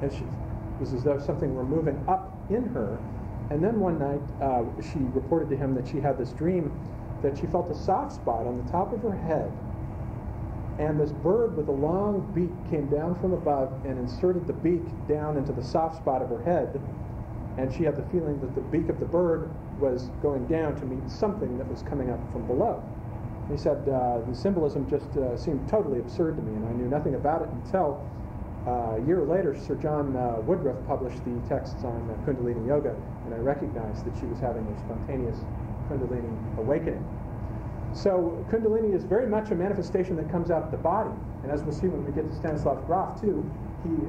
and it was as though something were moving up in her. And then one night, she reported to him that she had this dream that she felt a soft spot on the top of her head, and this bird with a long beak came down from above and inserted the beak down into the soft spot of her head, and she had the feeling that the beak of the bird was going down to meet something that was coming up from below. He said the symbolism just seemed totally absurd to me, and I knew nothing about it until a year later Sir John Woodruff published the texts on Kundalini Yoga, and I recognized that she was having a spontaneous Kundalini awakening. So Kundalini is very much a manifestation that comes out of the body, and as we'll see when we get to Stanislav Grof too, he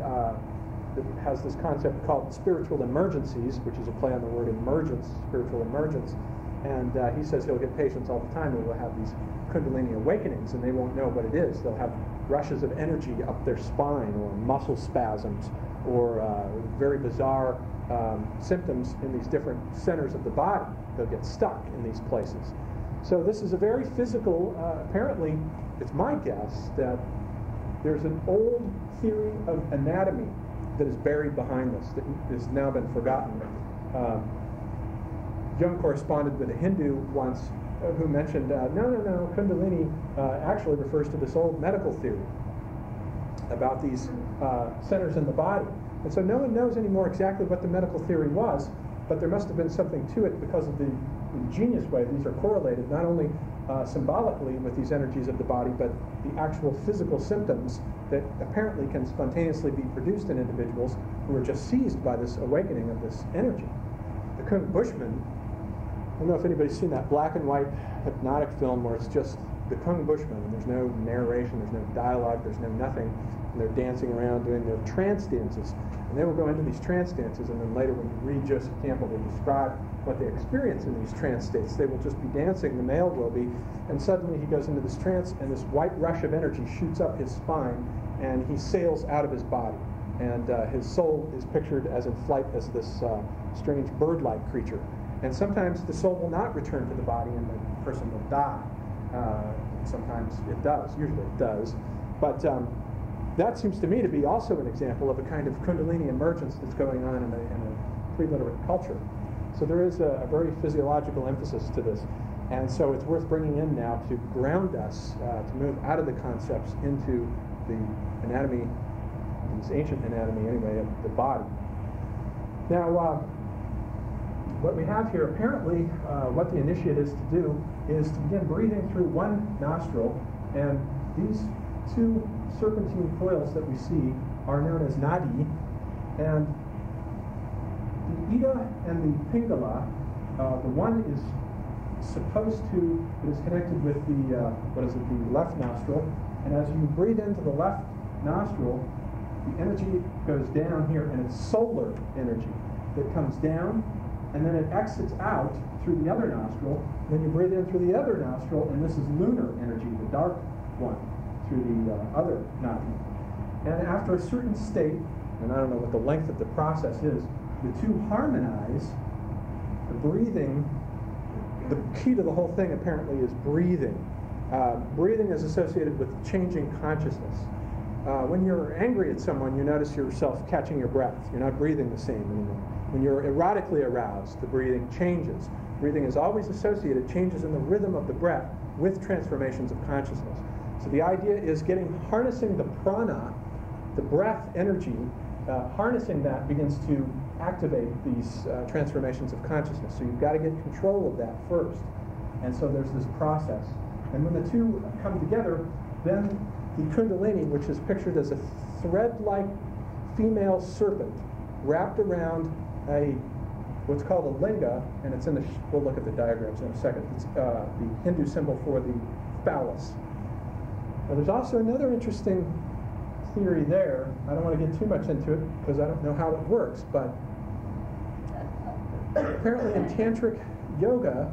has this concept called spiritual emergencies, which is a play on the word emergence, spiritual emergence. And he says he'll get patients all the time who will have these Kundalini awakenings, and they won't know what it is. They'll have rushes of energy up their spine, or muscle spasms, or very bizarre symptoms in these different centers of the body. They'll get stuck in these places. So this is a very physical, apparently, it's my guess that there's an old theory of anatomy that is buried behind this, that has now been forgotten. Jung corresponded with a Hindu once who mentioned, no, Kundalini actually refers to this old medical theory about these centers in the body. And so no one knows anymore exactly what the medical theory was, but there must have been something to it because of the ingenious way these are correlated, not only symbolically with these energies of the body, but the actual physical symptoms that apparently can spontaneously be produced in individuals who are just seized by this awakening of this energy. The Kung Bushman, I don't know if anybody's seen that black and white hypnotic film where it's just the Kung Bushman, and there's no narration, there's no dialogue, there's no nothing, and they're dancing around doing their trance dances. And they will go into these trance dances, and then later when you read Joseph Campbell, they describe what they experience in these trance states. They will just be dancing, the male will be, and suddenly he goes into this trance, and this white rush of energy shoots up his spine, and he sails out of his body. And his soul is pictured as in flight as this strange bird-like creature. And sometimes the soul will not return to the body, and the person will die. Sometimes it does, usually it does. But that seems to me to be also an example of a kind of Kundalini emergence that's going on in a pre-literate culture. So there is a very physiological emphasis to this. And so it's worth bringing in now to ground us, to move out of the concepts into the anatomy, this ancient anatomy anyway, of the body. Now, what we have here, apparently, what the initiate is to do is to begin breathing through one nostril, and these two serpentine coils that we see are known as nadi, and the Ida and the Pingala, the one is supposed to, it is connected with the, the left nostril, and as you breathe into the left nostril, the energy goes down here, and it's solar energy that comes down, and then it exits out through the other nostril. Then you breathe in through the other nostril, and this is lunar energy, the dark one, through the other nostril. And after a certain state, and I don't know what the length of the process is, the two harmonize. The breathing, the key to the whole thing apparently is breathing. Breathing is associated with changing consciousness. When you're angry at someone, you notice yourself catching your breath. You're not breathing the same anymore. When you're erotically aroused, the breathing changes. Breathing is always associated, changes in the rhythm of the breath with transformations of consciousness. So the idea is harnessing the prana, the breath energy, harnessing that begins to activate these transformations of consciousness. So you've got to get control of that first. And so there's this process. And when the two come together, then the Kundalini, which is pictured as a thread-like female serpent wrapped around what's called a linga, and it's in the, we'll look at the diagrams in a second. It's the Hindu symbol for the phallus. Now there's also another interesting theory there. I don't want to get too much into it because I don't know how it works, but apparently in tantric yoga,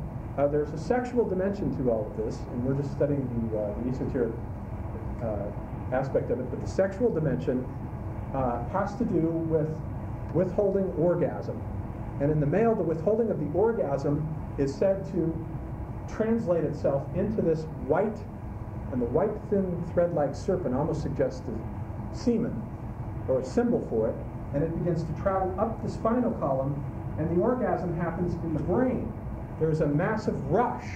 there's a sexual dimension to all of this, and we're just studying the esoteric aspect of it, but the sexual dimension has to do with withholding orgasm. And in the male, the withholding of the orgasm is said to translate itself into this white, and the white thin thread-like serpent almost suggests a semen, or a symbol for it, and it begins to travel up the spinal column, and the orgasm happens in the brain. There's a massive rush,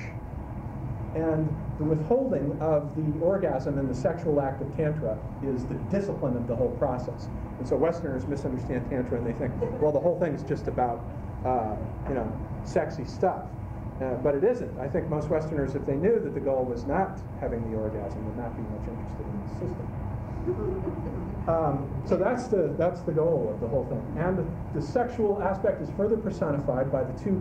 and the withholding of the orgasm in the sexual act of Tantra is the discipline of the whole process. And so Westerners misunderstand Tantra, and they think, well, the whole thing is just about, sexy stuff. But it isn't. I think most Westerners, if they knew that the goal was not having the orgasm, would not be much interested in the system. So that's the goal of the whole thing. And the sexual aspect is further personified by the two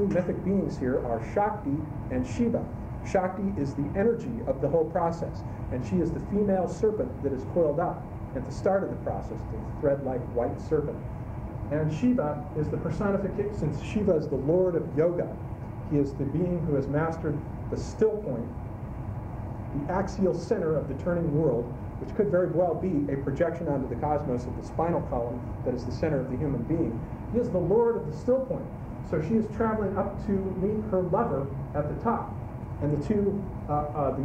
mythic beings here are Shakti and Shiva. Shakti is the energy of the whole process, and she is the female serpent that is coiled up at the start of the process, the thread-like white serpent. And Shiva is the personification, since Shiva is the lord of yoga. He is the being who has mastered the still point, the axial center of the turning world, which could very well be a projection onto the cosmos of the spinal column that is the center of the human being. He is the lord of the still point. So she is traveling up to meet her lover at the top. And the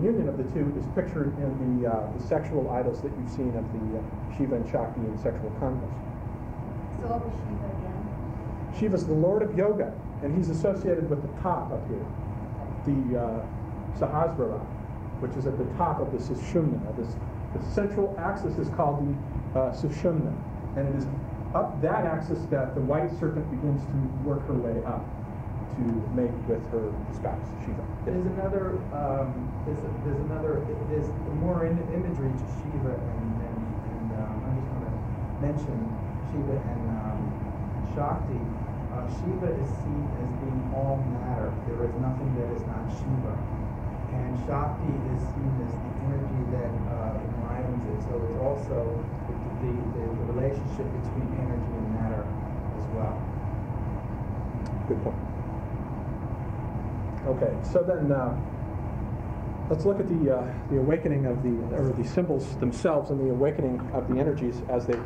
union of the two is pictured in the sexual idols that you've seen of the Shiva and Shakti in sexual convos. So what was Shiva again? Shiva's the lord of yoga, and he's associated with the top up here, the Sahasrara, which is at the top of the Sushumna. The central axis is called the Sushumna, and it is up that axis that the white serpent begins to work her way up to mate with her spouse, Shiva. There's more imagery to Shiva, and I'm just going to mention Shiva and Shakti. Shiva is seen as being all matter. There is nothing that is not Shiva. And Shakti is seen as the energy that enlivens it. So it's also the relationship between energy and matter as well. Good point. Okay, so then let's look at the awakening of the symbols themselves and the awakening of the energies as they.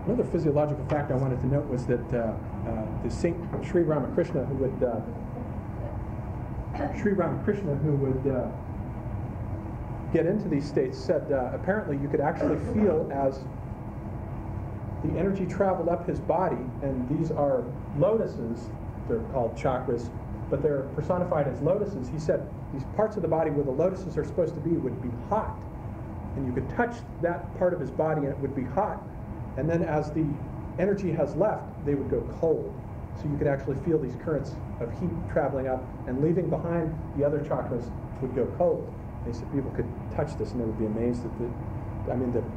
Another physiological fact I wanted to note was that the Saint Sri Ramakrishna, who would get into these states, said apparently you could actually feel as the energy traveled up his body, and these are lotuses. They're called chakras, but they're personified as lotuses. He said these parts of the body where the lotuses are supposed to be would be hot, and you could touch that part of his body and it would be hot. And then as the energy has left, they would go cold. So you could actually feel these currents of heat traveling up and leaving behind the other chakras would go cold. They said people could touch this and they would be amazed at the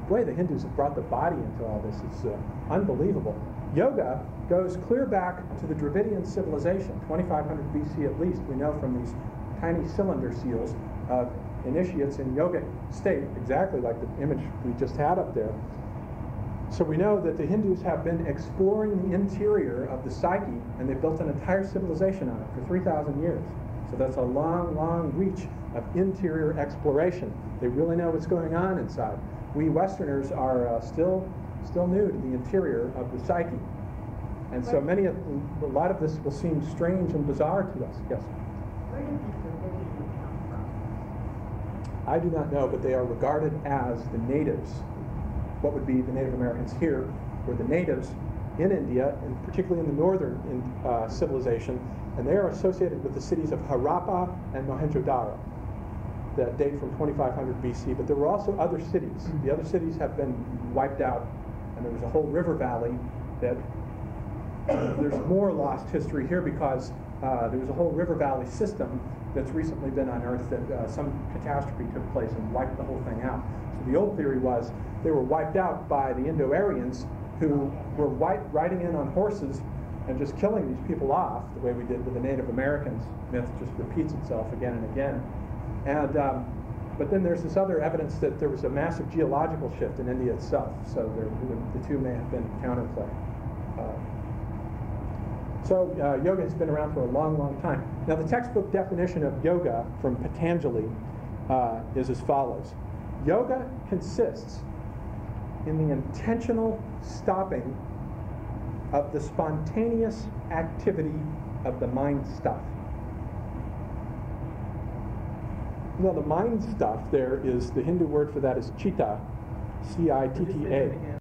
way the Hindus have brought the body into all this is unbelievable. Yoga goes clear back to the Dravidian civilization, 2500 BC at least. We know from these tiny cylinder seals of initiates in yogic state, exactly like the image we just had up there. So we know that the Hindus have been exploring the interior of the psyche, and they've built an entire civilization on it for 3,000 years. So that's a long, long reach of interior exploration. They really know what's going on inside. We Westerners are still new to the interior of the psyche. And so a lot of this will seem strange and bizarre to us. Yes? Where did the Dravidian come from? I do not know, but they are regarded as the natives. What would be the Native Americans here, or the natives in India, and particularly in the northern civilization, and they are associated with the cities of Harappa and Mohenjo-Daro that date from 2500 BC, but there were also other cities. The other cities have been wiped out, and there was a whole river valley that there's more lost history here because there was a whole river valley system that's recently been unearthed that some catastrophe took place and wiped the whole thing out. So the old theory was they were wiped out by the Indo-Aryans who were riding in on horses and just killing these people off, the way we did with the Native Americans. Myth just repeats itself again and again. And but then there's this other evidence that there was a massive geological shift in India itself, so the two may have been counterplay. So yoga has been around for a long, long time. Now the textbook definition of yoga from Patanjali is as follows. Yoga consists in the intentional stopping of the spontaneous activity of the mind stuff. Well, the mind stuff there is, the Hindu word for that is chitta, C-I-T-T-A.